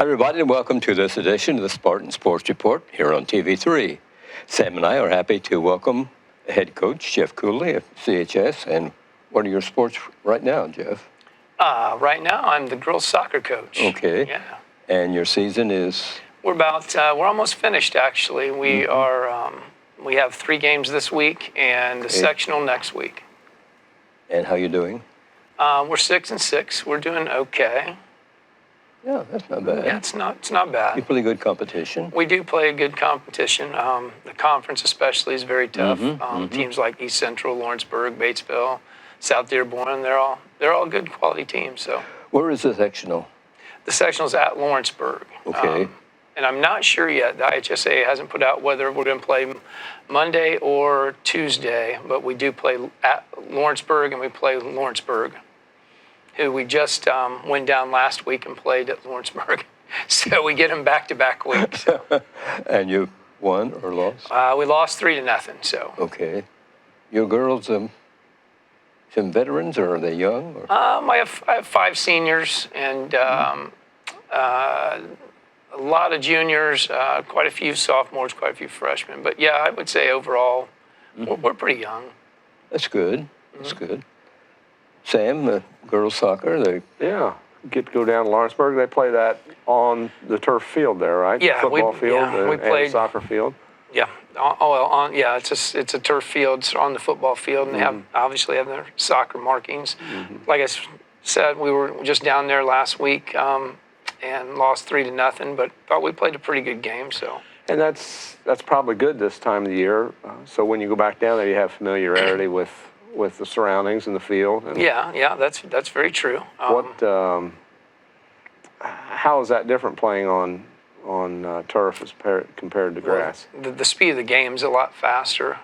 Hi, everybody, and welcome to this edition of the Spartan Sports Report here on TV3. Sam and I are happy to welcome head coach Jeff Cooley of CHS. And what are your sports right now, Jeff? Right now, I'm the girls' soccer coach. Okay. Yeah. And your season is? We're almost finished, actually. We we have 3 games this week and the sectional next week. And how you doing? We're 6-6. We're doing okay. Yeah, that's not bad. Yeah, it's not bad. You play good competition. We do play a good competition. The conference especially is very tough. Teams like East Central, Lawrenceburg, Batesville, South Dearborn, they're all good quality teams. So. Where is the sectional? The sectional's at Lawrenceburg. Okay. And I'm not sure yet. The IHSA hasn't put out whether we're going to play Monday or Tuesday, but we do play at Lawrenceburg, and we play Lawrenceburg, who we just went down last week and played at Lawrenceburg. So we get them back-to-back weeks. And you won or lost? We lost 3-0. So. Okay. Your girls, some veterans, or are they young? Or? I have 5 seniors and a lot of juniors, quite a few sophomores, quite a few freshmen. But yeah, I would say overall, we're pretty young. That's good. That's good. Sam, girls soccer, Yeah, get to go down to Lawrenceburg. They play that on the turf field there, right? Yeah, football field we played and soccer field. Yeah, it's a turf field. It's on the football field, and they obviously have their soccer markings. Like I said, we were just down there last week and lost 3-0, but thought we played a pretty good game. So. And that's probably good this time of the year. So when you go back down there, you have familiarity with the surroundings and the field. And yeah, that's very true. How is that different playing on turf as compared to grass? The speed of the game is a lot faster.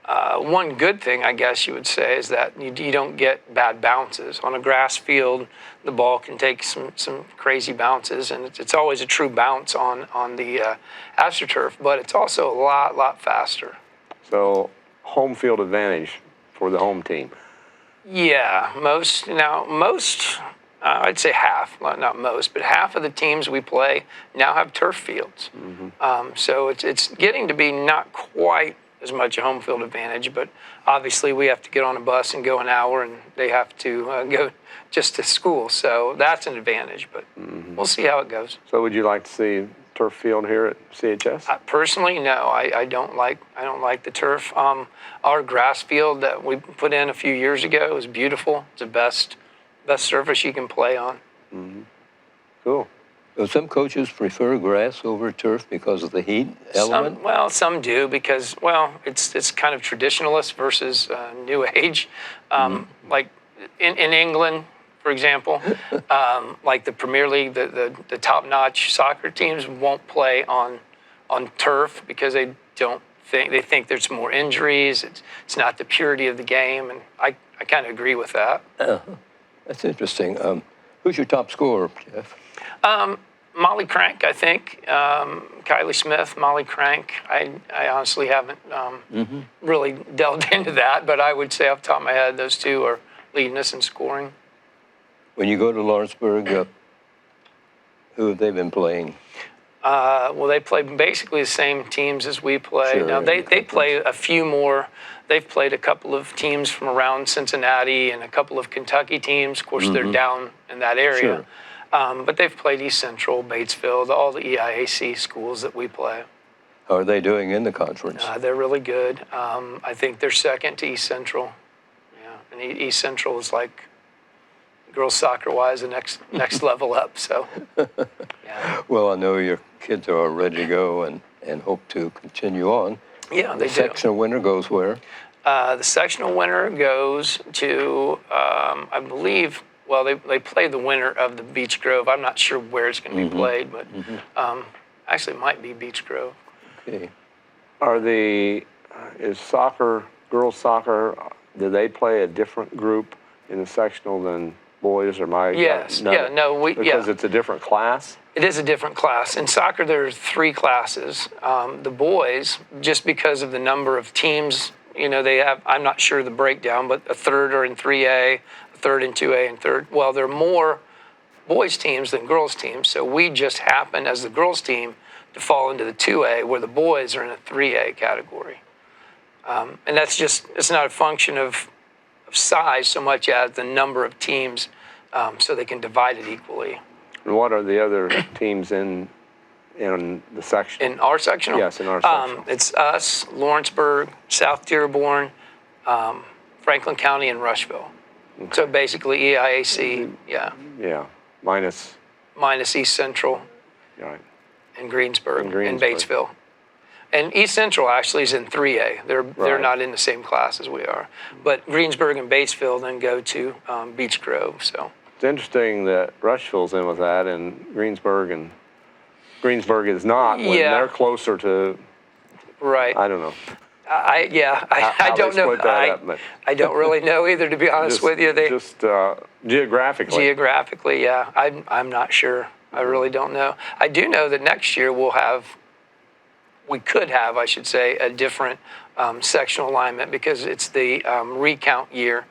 One good thing, I guess you would say, is that you don't get bad bounces. On a grass field, the ball can take some crazy bounces, and it's always a true bounce on the AstroTurf, but it's also a lot faster. So home field advantage for the home team. Yeah, most, I'd say half, not most, but half of the teams we play now have turf fields. So it's getting to be not quite as much a home field advantage, but obviously we have to get on a bus and go an hour, and they have to go just to school. So that's an advantage, but we'll see how it goes. So would you like to see turf field here at CHS? Personally, no. I don't like the turf. Our grass field that we put in a few years ago is beautiful. It's the best surface you can play on. Cool. So some coaches prefer grass over turf because of the heat element? Some do because, it's kind of traditionalist versus new age. Like in England, for example, like the Premier League, the top-notch soccer teams won't play on turf because they think there's more injuries. It's not the purity of the game, and I kind of agree with that. That's interesting. Who's your top scorer, Jeff? Molly Crank, I think. Kylie Smith, Molly Crank. I honestly haven't really delved into that, but I would say off the top of my head, those two are leading us in scoring. When you go to Lawrenceburg, who have they been playing? They play basically the same teams as we play. Sure, now, they play a few more. They've played a couple of teams from around Cincinnati and a couple of Kentucky teams. Of course, they're down in that area. Sure. But they've played East Central, Batesville, all the EIAC schools that we play. How are they doing in the conference? They're really good. I think they're second to East Central. Yeah, and East Central is like girls soccer-wise the next level up. So, yeah. Well, I know your kids are all ready to go and hope to continue on. Yeah, they do. The sectional winner goes where? The sectional winner goes to, I believe. Well, they play the winner of the Beech Grove. I'm not sure where it's going to be played, but actually it might be Beech Grove. Okay. Is soccer, girls soccer, do they play a different group in the sectional than boys or my? Yes. Because it's a different class? It is a different class. In soccer, there are 3 classes. The boys, just because of the number of teams, they have, I'm not sure the breakdown, but a third are in 3A, a third in 2A, and third. Well, there are more boys teams than girls teams. So we just happen as the girls team to fall into the 2A, where the boys are in a 3A category. And that's just, it's not a function of size so much as the number of teams, so they can divide it equally. And what are the other teams in the section? In our sectional? Yes, in our sectional. It's us, Lawrenceburg, South Dearborn, Franklin County, and Rushville. Okay. So basically EIAC, yeah. Yeah, minus East Central, right. and Greensburg, and Batesville. And East Central actually is in 3A. They're not in the same class as we are. But Greensburg and Batesville then go to Beech Grove. So it's interesting that Rushville's in with that, and Greensburg is not when they're closer to. Right. I don't know. I don't know. I don't really know either, to be honest with you. Just geographically. Geographically, yeah. I'm not sure. I really don't know. I do know that next year we could have, I should say, a different sectional alignment because it's the recount year.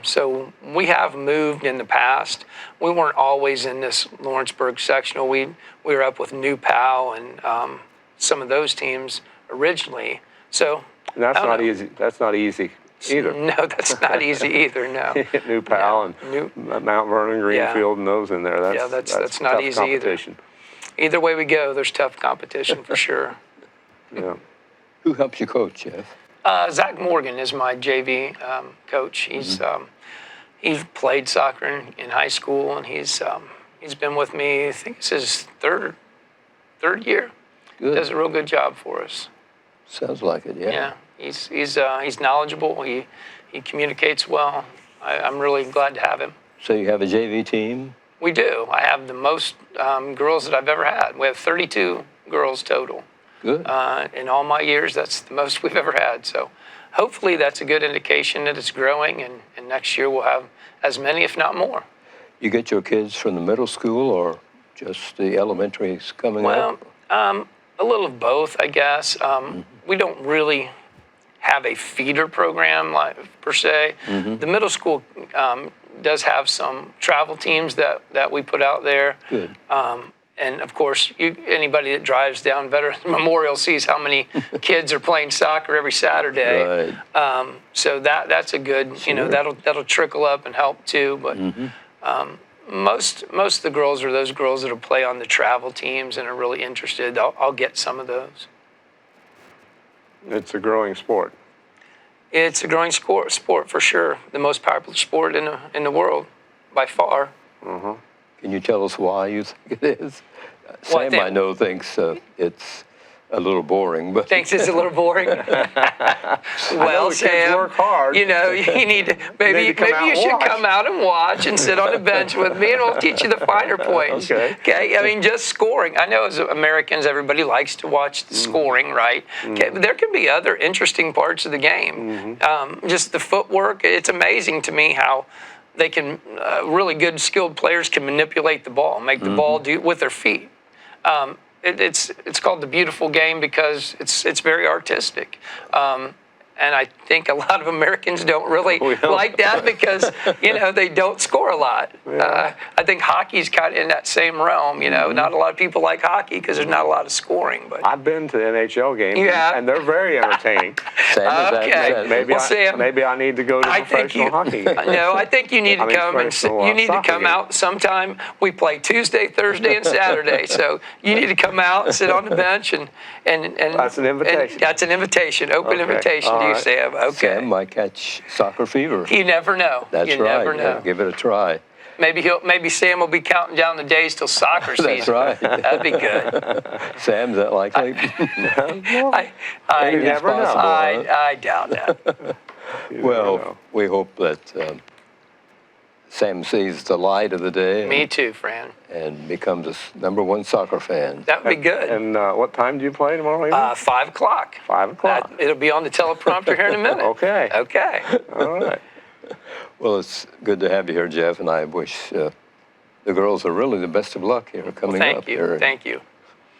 So we have moved in the past. We weren't always in this Lawrenceburg sectional. We were up with New Pal and some of those teams originally. So that's not easy. That's not easy either. No, that's not easy either. No. New Pal and Mount Vernon, Greenfield, and those in there. That's not tough easy competition. Either way we go, there's tough competition for sure. Yeah. Who helps you coach, Jeff? Zach Morgan is my JV coach. He's played soccer in high school, and he's been with me. I think it's his third year. Good. Does a real good job for us. Sounds like it, yeah. Yeah, he's knowledgeable. He communicates well. I'm really glad to have him. So you have a JV team? We do. I have the most girls that I've ever had. We have 32 girls total. Good. In all my years, that's the most we've ever had. So hopefully that's a good indication that it's growing, and next year we'll have as many, if not more. You get your kids from the middle school or just the elementaries coming up? Well, a little of both, I guess. We don't really have a feeder program per se. The middle school does have some travel teams that we put out there. Good. And of course, anybody that drives down Veterans Memorial sees how many kids are playing soccer every Saturday. Right. So that's a good, that'll trickle up and help too. But most of the girls are those girls that'll play on the travel teams and are really interested. I'll get some of those. It's a growing sport. It's a growing sport for sure. The most popular sport in the world, by far. Can you tell us why you think it is? Sam, I know, thinks it's a little boring, but thinks it's a little boring. Well, Sam, work hard. You need to maybe you should come out and watch and sit on the bench with me, and we'll teach you the finer points. Okay. I mean, just scoring. I know as Americans, everybody likes to watch the scoring, right? Okay, but there can be other interesting parts of the game. Just the footwork. It's amazing to me how they can really good skilled players can manipulate the ball, make the ball do with their feet. It's called the beautiful game because it's very artistic. And I think a lot of Americans don't really like that because, they don't score a lot. Yeah. I think hockey's kind of in that same realm, Not a lot of people like hockey because there's not a lot of scoring. But I've been to NHL games, and they're very entertaining. Sam, Maybe I need to go to professional hockey. No, I think you need to come out sometime. We play Tuesday, Thursday, and Saturday. So you need to come out and sit on the bench and that's an invitation. That's an invitation, open invitation to you, Sam. Okay. Sam might catch soccer fever. You never know. That's you right. Never know. Yeah, give it a try. Maybe Sam will be counting down the days till soccer season. That's right. That'd be good. Sam, is that likely? I never know. I doubt that. Well, we hope that Sam sees the light of the day. Me too, Fran. And becomes a #1 soccer fan. That would be good. And what time do you play tomorrow evening? 5 o'clock. 5 o'clock. It'll be on the teleprompter here in a minute. Okay. All right. Well, it's good to have you here, Jeff, and I wish the girls are really the best of luck here coming up. Thank you.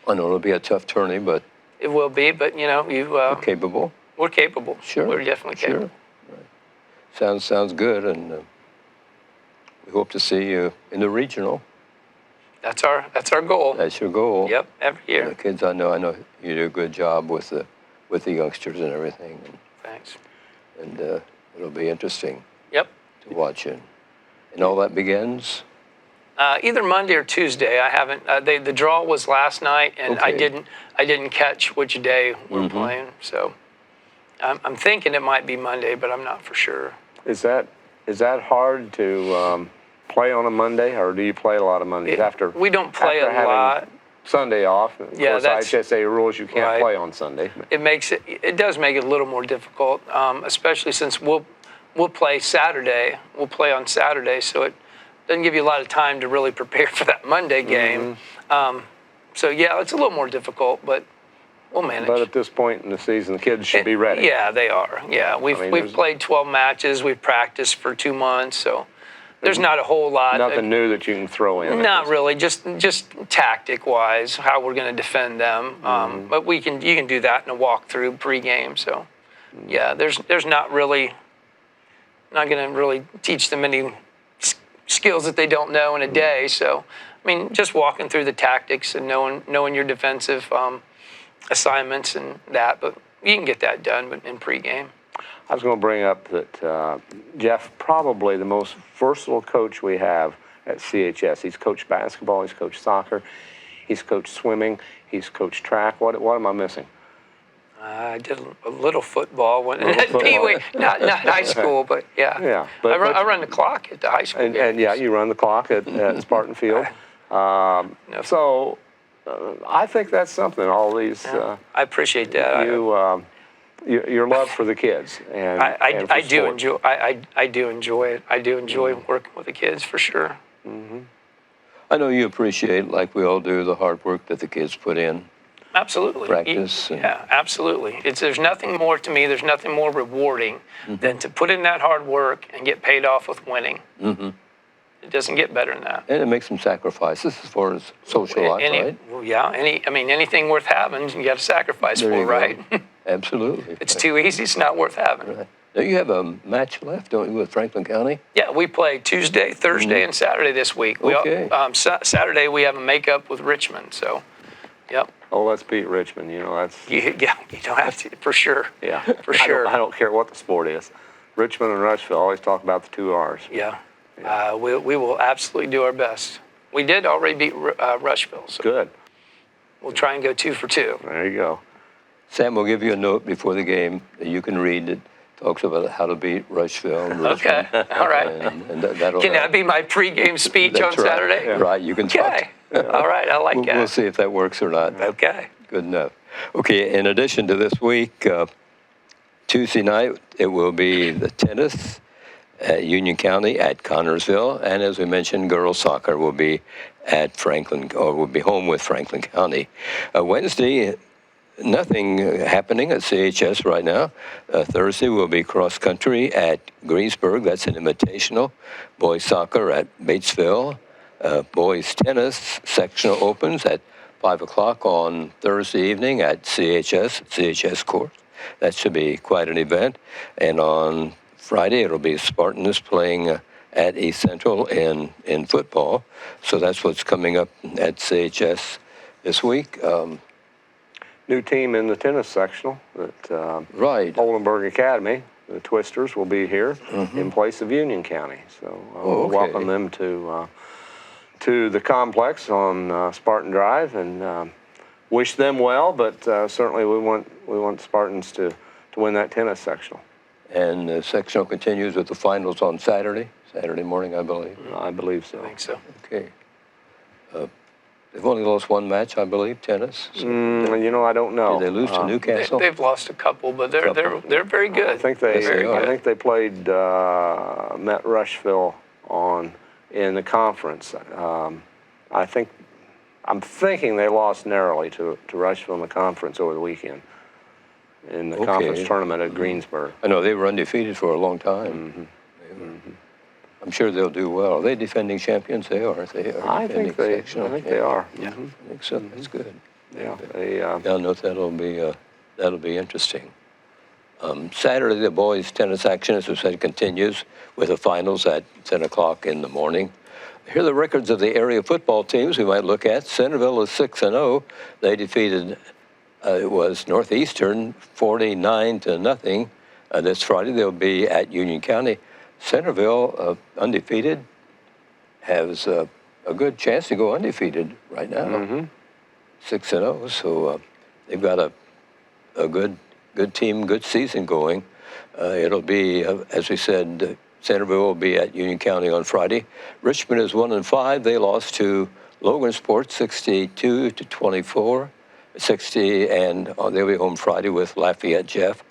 I know it'll be a tough tourney, but it will be. But we're capable. We're capable. Sure, we're definitely capable. Right. Sounds good, and we hope to see you in the regional. That's our goal. That's your goal. Yep, every year. The kids, I know you do a good job with the youngsters and everything, Thanks. and it'll be interesting Yep. to watch it. And all that begins. Either Monday or Tuesday. I haven't. The draw was last night, and I Okay. didn't catch which day we're playing. So I'm thinking it might be Monday, but I'm not for sure. Is that hard to play on a Monday, or do you play a lot of Mondays after? We don't play after a having lot. Sunday off. Of Yeah, course, that's- IHSA rules you can't right. play on Sunday. It does make it a little more difficult, especially since we'll play Saturday. We'll play on Saturday, so it doesn't give you a lot of time to really prepare for that Monday game. So yeah, it's a little more difficult, but we'll manage. But at this point in the season, the kids should be ready. Yeah, they are. Yeah, we've played 12 matches. We've practiced for 2 months, so there's not a whole lot. Nothing new that you can throw in. Not really, just tactic-wise, how we're going to defend them. But you can do that in a walkthrough pregame. So, yeah, there's not going to really teach them any skills that they don't know in a day. So, I mean, just walking through the tactics and knowing your defensive assignments and that. But you can get that done in pregame. I was going to bring up that Jeff, probably the most versatile coach we have at CHS. He's coached basketball, he's coached soccer, he's coached swimming, he's coached track. What am I missing? I did a little football when football. anyway, not high school, but yeah. Yeah, I run the clock at the high school. And yeah, you run the clock at Spartan Field. So I think that's something. All these. I appreciate that. Your love for the kids and I do sport. enjoy. I do enjoy it. I do enjoy working with the kids for sure. I know you appreciate, like we all do, the hard work that the kids put in. Absolutely. Practice. Yeah, absolutely. There's nothing more to me. There's nothing more rewarding than to put in that hard work and get paid off with winning. It doesn't get better than that. And it makes some sacrifices as far as social life, right? Well, yeah. Anything worth having, you got to sacrifice There for, you go. right? Absolutely. It's too easy. It's not worth having. Right. Now you have a match left, don't you, with Franklin County? Yeah, we play Tuesday, Thursday, and Saturday this week. Okay. Saturday we have a makeup with Richmond. So, yep. Oh, let's beat Richmond. You know, that's. You don't have to, for sure. Yeah. For sure. I don't care what the sport is. Richmond and Rushville always talk about the 2 R's. Yeah. We will absolutely do our best. We did already beat Rushville, so Good. we'll try and go 2 for 2. There you go. Sam will give you a note before the game that you can read that talks about how to beat Rushville. And Okay. All right. And that'll Can help. that be my pregame speech That's on right. Saturday? Yeah. Right, you can talk. Okay. All right. I like that. We'll see if that works or not. Okay. Good enough. Okay, in addition to this week, Tuesday night, it will be the tennis at Union County at Connorsville. And as we mentioned, girls soccer will be at Franklin, or will be home with Franklin County. Wednesday, nothing happening at CHS right now. Thursday will be cross country at Greensburg. That's an invitational. Boys soccer at Batesville. Boys tennis sectional opens at 5 o'clock on Thursday evening at CHS court. That should be quite an event. And on Friday, it'll be Spartans playing at East Central in football. So that's what's coming up at CHS this week. New team in the tennis sectional at Right. Oldenburg Academy. The Twisters will be here in place of Union County. So we'll okay. welcome them to the complex on Spartan Drive and wish them well. But certainly we want Spartans to win that tennis sectional. And the sectional continues with the finals on Saturday morning, I believe. I believe so. I think so. Okay. They've only lost one match, I believe, tennis. So You know, I don't know. did they lose to Newcastle? They've lost a couple, but they're very good. I think they Yes, they are. I think they played met Rushville in the conference. I'm thinking they lost narrowly to Rushville in the conference over the weekend in the conference tournament at Greensburg. I know they were undefeated for a long time. I'm sure they'll do well. Are they defending champions? They are. They are. I think they are. Yeah, I think so. That's good. Yeah. I know that'll be interesting. Saturday, the boys' tennis action, as I said, continues with the finals at 10 o'clock in the morning. Here are the records of the area football teams we might look at. Centerville is 6-0. They defeated, it was Northeastern 49-0. This Friday they'll be at Union County. Centerville, undefeated, has a good chance to go undefeated right now. 6-0, so they've got a good team, good season going. It'll be, as we said, Centerville will be at Union County on Friday. Richmond is 1-5. They lost to Logansport 62-24, 60, and they'll be home Friday with Lafayette Jeff.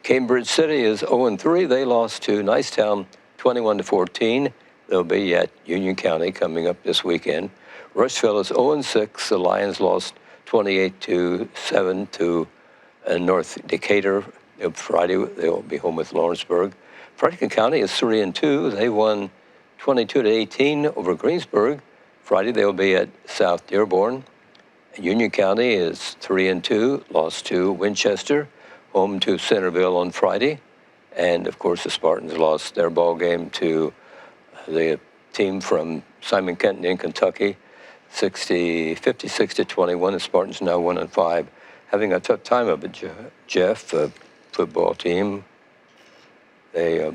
Cambridge City is 0-3. They lost to Nicetown 21-14. They'll be at Union County coming up this weekend. Rushville is 0-6. The Lions lost 28-7 to North Decatur. Friday they'll be home with Lawrenceburg. Frederick County is 3-2. They won 22-18 over Greensburg. Friday they'll be at South Dearborn. Union County is 3-2, lost to Winchester, home to Centerville on Friday. And of course the Spartans lost their ball game to the team from Simon Kenton in Kentucky, 56-21. The Spartans now 1-5, having a tough time of it. Jeff, football team, they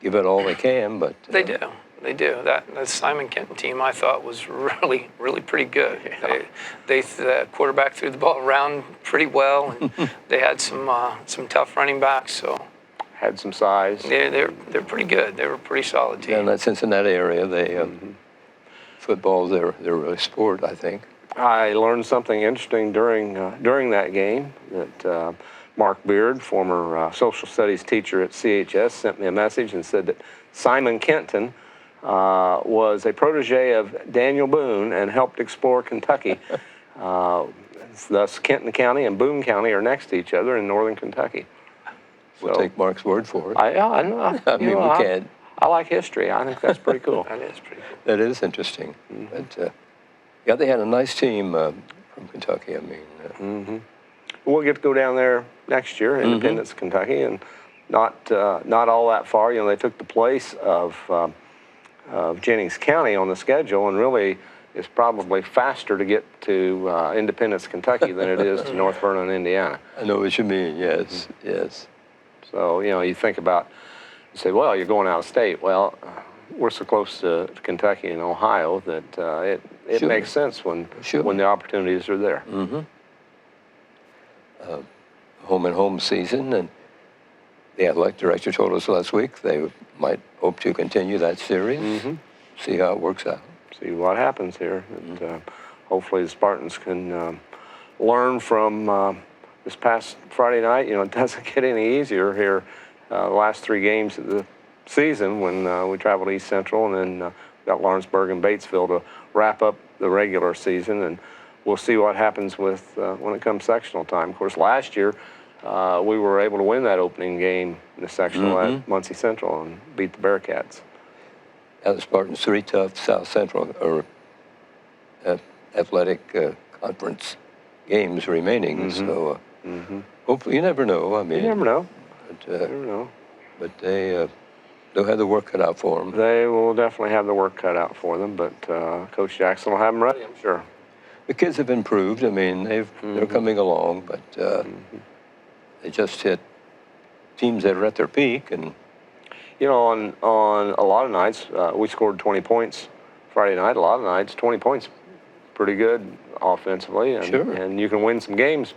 give it all they can, but They do. That Simon Kenton team I thought was really pretty good. Yeah. The quarterback threw the ball around pretty well, and they had some tough running backs. So had some size. They're pretty good. They were a pretty solid team. Yeah, in that Cincinnati area, they football their really sport, I think. I learned something interesting during that game that Mark Beard, former social studies teacher at CHS, sent me a message and said that Simon Kenton was a protege of Daniel Boone and helped explore Kentucky. Thus, Kenton County and Boone County are next to each other in northern Kentucky. We'll take Mark's word for it. I know. I mean, we can't. I like history. I think that's pretty cool. That is pretty cool. That is interesting. But, yeah, they had a nice team from Kentucky. I mean, we'll get to go down there next year, Independence, Kentucky, and not all that far. You know, they took the place of Jennings County on the schedule, and really it's probably faster to get to Independence, Kentucky than it is to North Vernon, Indiana. I know what you mean. Yes, yes. So, you know, you think about, you say, well, you're going out of state. Well, we're so close to Kentucky and Ohio that it makes sense when the opportunities are there. Home and home season, and the athletic director told us last week they might hope to continue that series, see how it works out. See what happens here. And hopefully the Spartans can learn from this past Friday night. You know, it doesn't get any easier here. The last 3 games of the season when we traveled to East Central, and then got Lawrenceburg and Batesville to wrap up the regular season, and we'll see what happens with when it comes sectional time. Of course, last year we were able to win that opening game in the sectional at Muncie Central and beat the Bearcats. Now the Spartans 3 tough South Central or athletic conference games remaining, so hopefully you never know. I mean, you never know. But, you never know. But they'll have the work cut out for them. They will definitely have the work cut out for them, but Coach Jackson will have them ready, I'm sure. The kids have improved. I mean, they're coming along, but they just hit teams that are at their peak. And you know, on a lot of nights, we scored 20 points Friday night. A lot of nights, 20 points, pretty good offensively, and, and you can win some games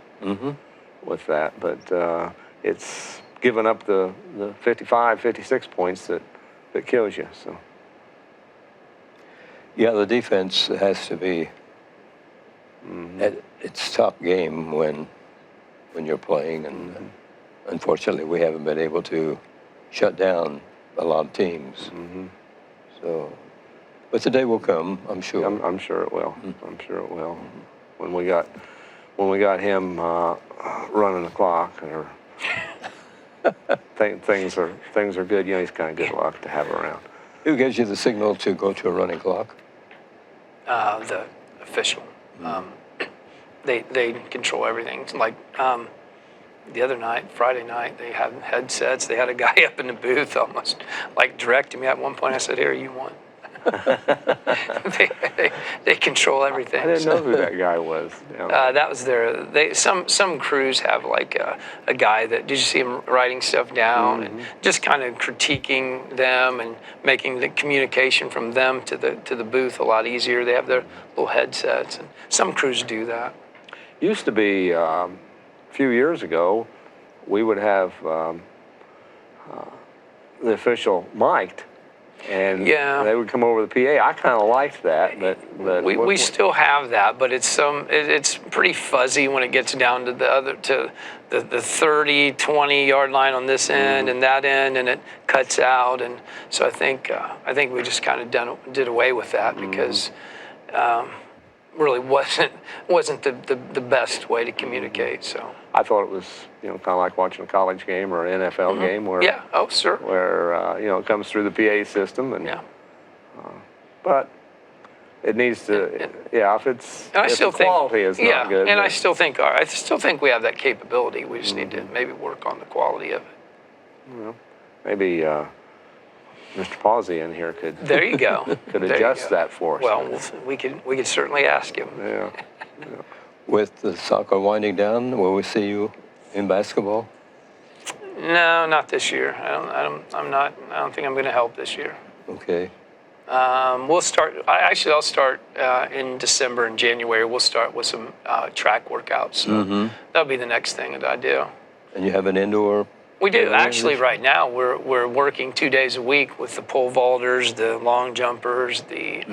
with that. But it's giving up the 55, 56 points that kills you. So yeah, the defense has to be at its top game when you're playing, and unfortunately we haven't been able to shut down a lot of teams. So, but the day will come, I'm sure. I'm sure it will. I'm sure it will. When we got him running the clock, or things are good. You know, he's kind of good luck to have around. Who gives you the signal to go to a running clock? The official. They control everything. Like the other night, Friday night, they had headsets. They had a guy up in the booth almost like directing me. At one point I said, "Here, you won." they control everything. I didn't know who that guy was. That was some crews have like a guy that, did you see him writing stuff down and just kind of critiquing them and making the communication from them to the booth a lot easier. They have their little headsets, and some crews do that. Used to be a few years ago, we would have the official mic'd, and they would come over the PA. I kind of liked that, but we still have that, but it's pretty fuzzy when it gets down to the 30, 20 yard line on this end and that end, and it cuts out. And so I think we just kind of did away with that because really wasn't the best way to communicate. So I thought it was kind of like watching a college game or an NFL game where where it comes through the PA system, and but it needs to if it's and I still the think quality is not good. And I still think we have that capability. We just need to maybe work on the quality of it. Maybe Mr. Pawsey in here could. There you go. Could adjust that for us. Well, we could certainly ask him. Yeah. With the soccer winding down, will we see you in basketball? No, not this year. I don't think I'm going to help this year. Okay. We'll start. I'll start in December and January. We'll start with some track workouts. So that'll be the next thing that I do. And you have an indoor? We do. Actually, right now, we're working 2 days a week with the pole vaulters, the long jumpers, the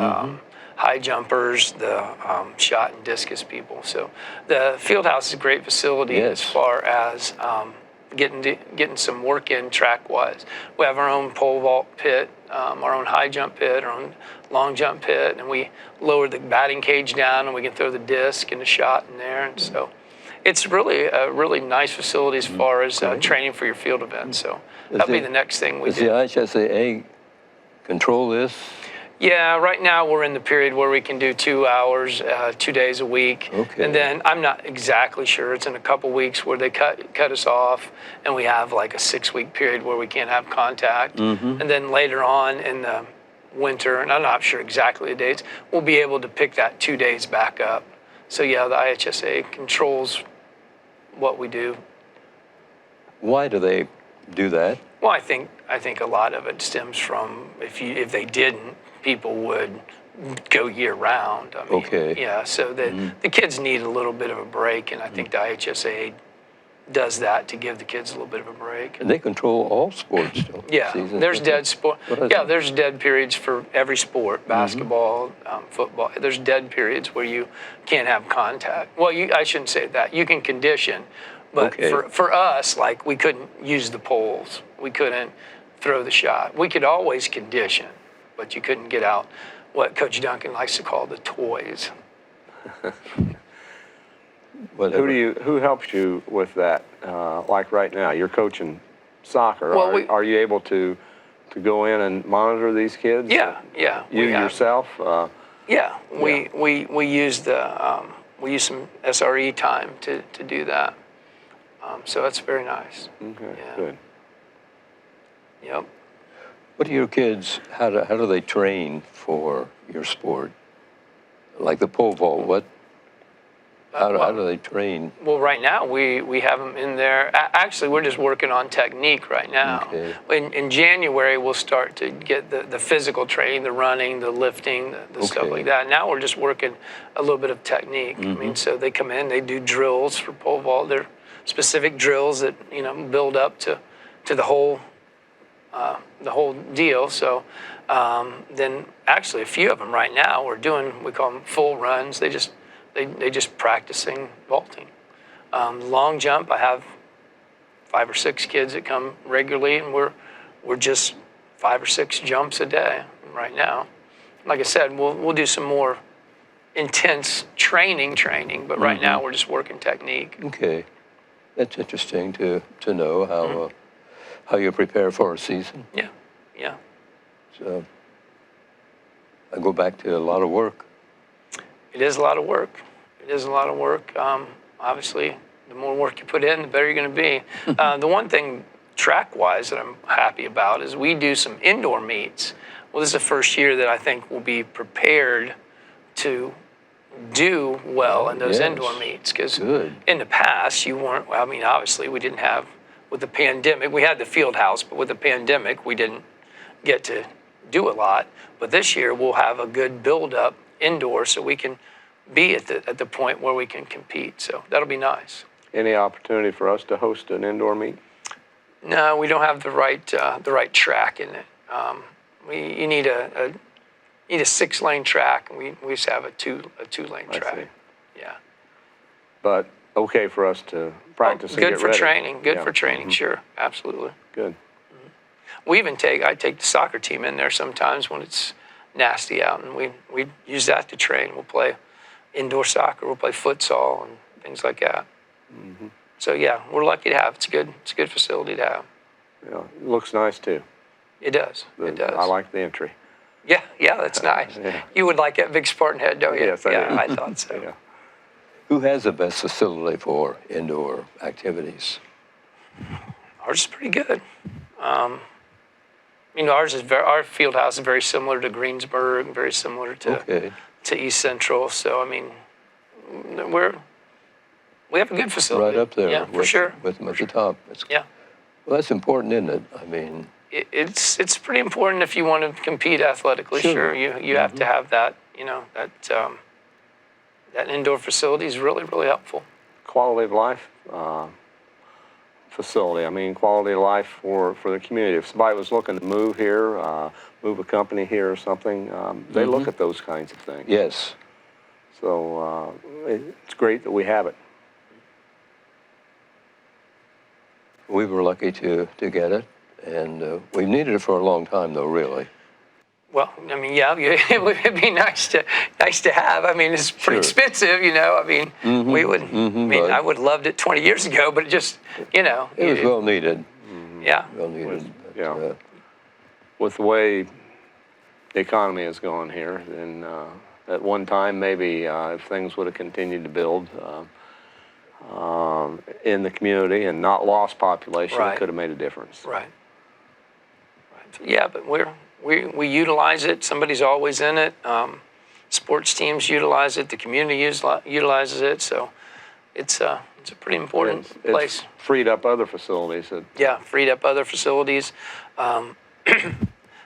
high jumpers, the shot and discus people. So the field house is a great facility as far as getting some work in track-wise. We have our own pole vault pit, our own high jump pit, our own long jump pit, and we lower the batting cage down, and we can throw the disc and the shot in there. And so it's really a really nice facility as far as training for your field events. So that'll be the next thing we do. Does the IHSAA control this? Yeah, right now we're in the period where we can do 2 hours, 2 days a week. Okay. And then I'm not exactly sure. It's in a couple weeks where they cut us off, and we have like a 6-week period where we can't have contact. And then later on in the winter, and I'm not sure exactly the dates, we'll be able to pick that 2 days back up. So yeah, the IHSAA controls what we do. Why do they do that? Well, I think a lot of it stems from if they didn't, people would go year round. I mean, yeah, so the kids need a little bit of a break, and I think the IHSAA does that to give the kids a little bit of a break. And they control all sports, don't they? Yeah, there's dead sport. Yeah, there's dead periods for every sport, basketball, football. There's dead periods where you can't have contact. Well, I shouldn't say that. You can condition, but for us, like, we couldn't use the poles. We couldn't throw the shot. We could always condition, but you couldn't get out what Coach Duncan likes to call the toys. Who helps you with that? Like right now, you're coaching soccer. Well, are you able to go in and monitor these kids? Yeah. You yourself? We use some SRE time to do that. So that's very nice. Okay, good. Yep. What do your kids, how do they train for your sport? Like the pole vault, how do they train? Well, right now we have them in there. Actually, we're just working on technique right now. Okay. In January, we'll start to get the physical training, the running, the lifting, the stuff like that. Now we're just working a little bit of technique. I mean, so they come in, they do drills for pole vault. They're specific drills that build up to the whole deal. So then actually a few of them right now we call them full runs. They just practicing vaulting. Long jump, I have 5 or 6 kids that come regularly, and we're just 5 or 6 jumps a day right now. Like I said, we'll do some more intense training, but right now we're just working technique. Okay, that's interesting to know how you prepare for a season. Yeah. So I go back to a lot of work. It is a lot of work. Obviously, the more work you put in, the better you're going to be. The one thing track-wise that I'm happy about is we do some indoor meets well, this is the first year that I think we'll be prepared to do well in those Yes. indoor meets. Because Good. in the past, you weren't, I mean, obviously, we didn't have, with the pandemic, we had the field house, but with the pandemic, we didn't get to do a lot. But this year, we'll have a good build-up indoor so we can be at the point where we can compete. So that'll be nice. Any opportunity for us to host an indoor meet? No, we don't have the right track in it. You need a 6-lane track, and we used to have a two-lane I track. see. Yeah. But okay for us to practice and get Good for ready. training. Good Yeah. for training. Sure, absolutely. Good. I take the soccer team in there sometimes when it's nasty out, and we use that to train. We'll play indoor soccer. We'll play futsal and things like that. So yeah, we're lucky to have. It's a good facility to have. Yeah, it looks nice too. It does. It does. I like the entry. Yeah, that's nice. Yeah. You would like that big Spartan head, don't you? Yes, I do. I thought so. Yeah. Who has the best facility for indoor activities? Ours is pretty good. Our field house is very similar to Greensburg, very similar to East Central. So I mean, we have a good facility. Right up there. Yeah, for sure. With them at the top. Yeah. Well, that's important, isn't it? I mean, It's pretty important if you want to compete athletically. Sure. You have to have that. That indoor facility is really, really helpful. Quality of life facility. I mean, quality of life for the community. If somebody was looking to move here, move a company here or something, they look at those kinds of things. yes. So it's great that we have it. We were lucky to get it, and we've needed it for a long time, though, really. Well, I mean, yeah, it would be nice to have. I mean, it's pretty Sure. expensive, I mean, we would. but- I would have loved it 20 years ago, but it just, It was well needed. yeah. Well needed. But, Yeah. With the way the economy is going here, and at one time maybe if things would have continued to build in the community and not lost population, Right. it could have made a difference. Right. Yeah, but we utilize it. Somebody's always in it. Sports teams utilize it. The community utilizes it. So it's a pretty important place. It's freed up other facilities. Yeah, freed up other facilities.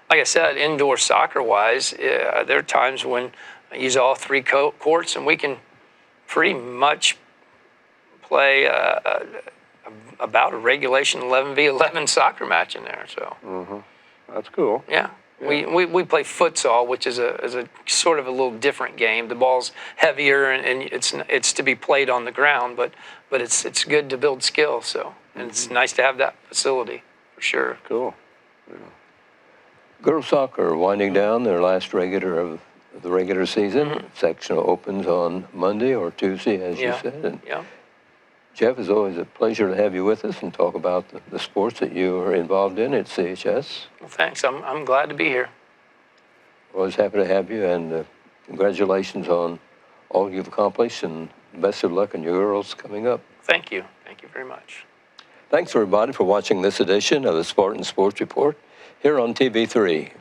Like I said, indoor soccer-wise, there are times when I use all 3 courts, and we can pretty much play about a regulation 11v11 soccer match in there. So That's cool. yeah. We play futsal, which is a sort of a little different game. The ball's heavier and it's to be played on the ground, but it's good to build skill. So and it's nice to have that facility for sure. Cool. Girls soccer winding down their last of the regular season. Sectional opens on Monday or Tuesday, as you said. And Yeah. Jeff, it's always a pleasure to have you with us and talk about the sports that you are involved in at CHS. Well, thanks. I'm glad to be here. Always happy to have you, and congratulations on all you've accomplished, and best of luck in your girls coming up. Thank you. Thank you very much. Thanks, everybody, for watching this edition of the Spartan Sports Report here on TV3.